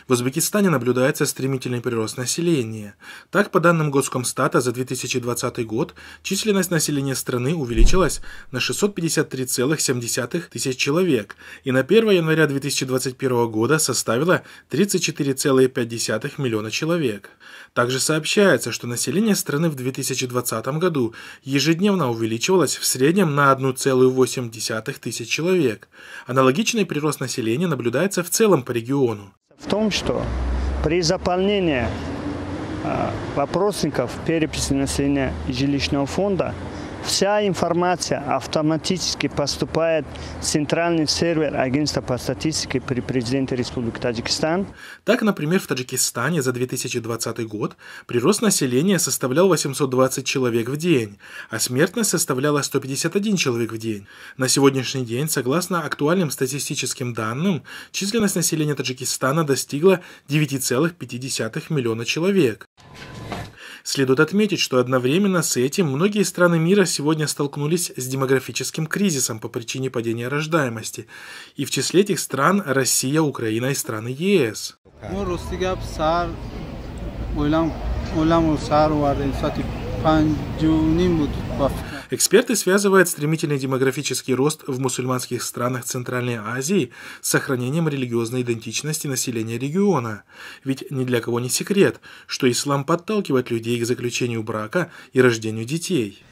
В Узбекистане наблюдается стремительный прирост населения. Так, по данным Госкомстата, за 2020 год численность населения страны увеличилась на 653,7 тысяч человек и на 1 января 2021 года составила 34,5 миллиона человек. Также сообщается, что население страны в 2020 году ежедневно увеличивалось в среднем на 1,8 тысяч человек. Аналогичный прирост населения наблюдается в целом по региону. В том, что при заполнении вопросников переписи населения и жилищного фонда вся информация автоматически поступает в центральный сервер Агентства по статистике при президенте Республики Таджикистан. Так, например, в Таджикистане за 2020 год прирост населения составлял 820 человек в день, а смертность составляла 151 человек в день. На сегодняшний день, согласно актуальным статистическим данным, численность населения Таджикистана достигла 9,5 миллиона человек. Следует отметить, что одновременно с этим многие страны мира сегодня столкнулись с демографическим кризисом по причине падения рождаемости. И в числе этих стран Россия, Украина и страны ЕС. Эксперты связывают стремительный демографический рост в мусульманских странах Центральной Азии с сохранением религиозной идентичности населения региона. Ведь ни для кого не секрет, что ислам подталкивает людей к заключению брака и рождению детей.